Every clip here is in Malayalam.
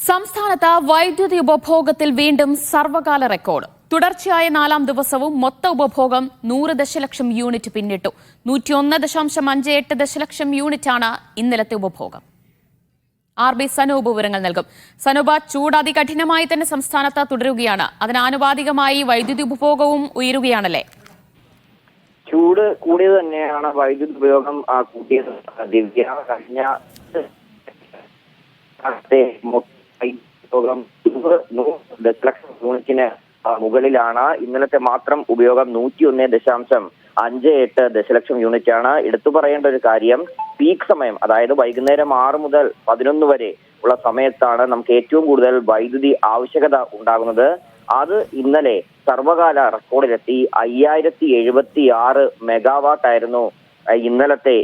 സംസ്ഥാനത്ത് വൈദ്യുതി ഉപഭോഗത്തിൽ വീണ്ടും സർവകാല റെക്കോർഡ്. തുടർച്ചയായ 4-ാം ദിവസവും മൊത്ത ഉപഭോഗം 100 ദശലക്ഷം യൂണിറ്റ് പിന്നിട്ടു. 101.58 ദശലക്ഷം യൂണിറ്റാണ് ഇന്നലത്തെ ഉപഭോഗം. RB സനൂപ് വിവരങ്ങൾ നൽകും. സനൂപ, ചൂട് അതികഠിനമായി തന്നെ സംസ്ഥാനത്ത് തുടരുകയാണ്. അതിനാനുപാതികമായി വൈദ്യുതി ഉപഭോഗവും ഉയരുകയാണല്ലേ? ചൂട് കൂടിയത് തന്നെയാണ് വൈദ്യുതി ഉപയോഗം കൂട്ടിയത്. ദിവ്യ, കഴിഞ്ഞ ഉപയോഗം 100 ദശലക്ഷം യൂണിറ്റിന് മുകളിലാണ്. ഇന്നലത്തെ മാത്രം ഉപയോഗം 101.58 ദശലക്ഷം യൂണിറ്റ് ആണ്. എടുത്തു പറയേണ്ട ഒരു കാര്യം, പീക്ക് സമയം, അതായത് വൈകുന്നേരം 6 മുതൽ 11 വരെ ഉള്ള സമയത്താണ് നമുക്ക് ഏറ്റവും കൂടുതൽ വൈദ്യുതി ആവശ്യകത ഉണ്ടാകുന്നത്. അത് ഇന്നലെ സർവകാല റെക്കോർഡിലെത്തി. 5076 മെഗാവാട്ട് ആയിരുന്നു ഇന്നലത്തെ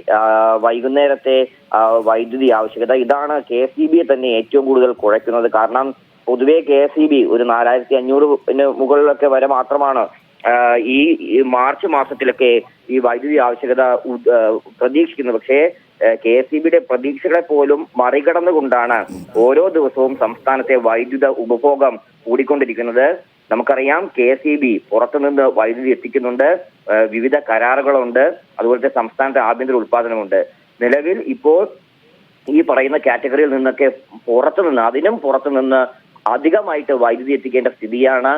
വൈകുന്നേരത്തെ വൈദ്യുതി ആവശ്യകത. ഇതാണ് KSEB തന്നെ ഏറ്റവും കൂടുതൽ കുഴയ്ക്കുന്നത്. കാരണം പൊതുവെ KSEB ഒരു 4500 മുകളിലൊക്കെ വരെ മാത്രമാണ് ഈ മാർച്ച് മാസത്തിലൊക്കെ ഈ വൈദ്യുതി ആവശ്യകത പ്രതീക്ഷിക്കുന്നത്. പക്ഷേ KSEBയുടെ പ്രതീക്ഷകളെ പോലും മറികടന്നുകൊണ്ടാണ് ഓരോ ദിവസവും സംസ്ഥാനത്തെ വൈദ്യുത ഉപഭോഗം കൂടിക്കൊണ്ടിരിക്കുന്നത്. നമുക്കറിയാം, KSEB പുറത്തുനിന്ന് വൈദ്യുതി എത്തിക്കുന്നുണ്ട്, വിവിധ കരാറുകളുണ്ട്, അതുപോലത്തെ സംസ്ഥാനത്തെ ആഭ്യന്തര ഉൽപാദനമുണ്ട്. നിലവിൽ ഇപ്പോൾ ഈ പറയുന്ന കാറ്റഗറിയിൽ നിന്നൊക്കെ അതിനും പുറത്തുനിന്ന് അധികമായിട്ട് വൈദ്യുതി എത്തിക്കേണ്ട സ്ഥിതിയാണ്.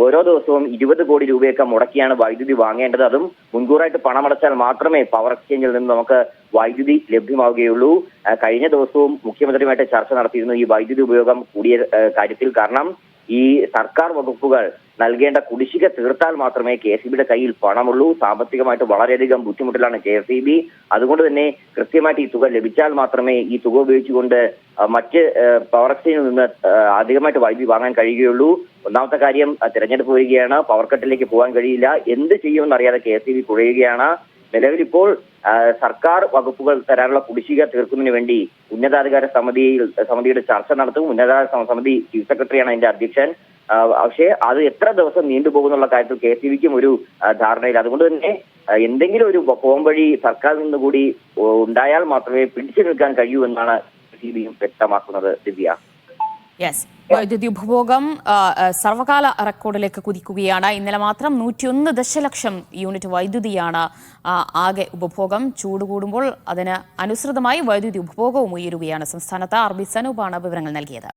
ഓരോ ദിവസവും 20 കോടി രൂപയൊക്കെ മുടക്കിയാണ് വൈദ്യുതി വാങ്ങേണ്ടത്. അതും മുൻകൂറായിട്ട് പണമടച്ചാൽ മാത്രമേ പവർ എക്സ്ചേഞ്ചിൽ നിന്ന് നമുക്ക് വൈദ്യുതി ലഭ്യമാവുകയുള്ളൂ. കഴിഞ്ഞ ദിവസവും മുഖ്യമന്ത്രിയുമായിട്ട് ചർച്ച നടത്തിയിരുന്നു ഈ വൈദ്യുതി ഉപയോഗം കൂടിയ കാര്യത്തിൽ. കാരണം ഈ സർക്കാർ വകുപ്പുകൾ നൽകേണ്ട കുടിശ്ശിക തീർത്താൽ മാത്രമേ KSEBയുടെ കയ്യിൽ പണമുള്ളൂ. സാമ്പത്തികമായിട്ട് വളരെയധികം ബുദ്ധിമുട്ടിലാണ് KSEB. അതുകൊണ്ട് തന്നെ കൃത്യമായിട്ട് ഈ തുക ലഭിച്ചാൽ മാത്രമേ ഈ തുക ഉപയോഗിച്ചുകൊണ്ട് മറ്റ് പവർ എക്സ്ചേഞ്ചിൽ നിന്ന് അധികമായിട്ട് വൈദ്യുതി വാങ്ങാൻ കഴിയുകയുള്ളൂ. ഒന്നാമത്തെ കാര്യം, തിരഞ്ഞെടുപ്പ് വരികയാണ്, പവർ കട്ടിലേക്ക് പോകാൻ കഴിയില്ല. എന്ത് ചെയ്യുമെന്നറിയാതെ KSEB കുഴയുകയാണ്. നിലവിലിപ്പോൾ സർക്കാർ വകുപ്പുകൾ തരാനുള്ള കുടിശ്ശിക തീർക്കുന്നതിന് വേണ്ടി ഉന്നതാധികാര സമിതിയുടെ ചർച്ച നടത്തും. ഉന്നതാധികാര സമിതി ചീഫ് സെക്രട്ടറിയാണ് അതിന്റെ അധ്യക്ഷൻ. പക്ഷേ അത് എത്ര ദിവസം നീണ്ടുപോകുന്നുള്ള കാര്യത്തിൽ KSEBക്കും ഒരു ധാരണയില്ല. അതുകൊണ്ട് തന്നെ എന്തെങ്കിലും ഒരു പോംവഴി സർക്കാരിൽ നിന്നുകൂടി ഉണ്ടായാൽ മാത്രമേ പിടിച്ചു നിൽക്കാൻ കഴിയൂ എന്നാണ് KSEBയും വ്യക്തമാക്കുന്നത്. ദിവ്യ, വൈദ്യുതി ഉപഭോഗം സർവകാല റെക്കോർഡിലേക്ക് കുതിക്കുകയാണ്. ഇന്നലെ മാത്രം 101 ദശലക്ഷം യൂണിറ്റ് വൈദ്യുതിയാണ് ആകെ ഉപഭോഗം. ചൂട് കൂടുമ്പോൾ അതിന് അനുസൃതമായി വൈദ്യുതി ഉപഭോഗവും ഉയരുകയാണ്. സംസ്ഥാനത്ത് RB സനൂപാണ് വിവരങ്ങൾ നൽകിയത്.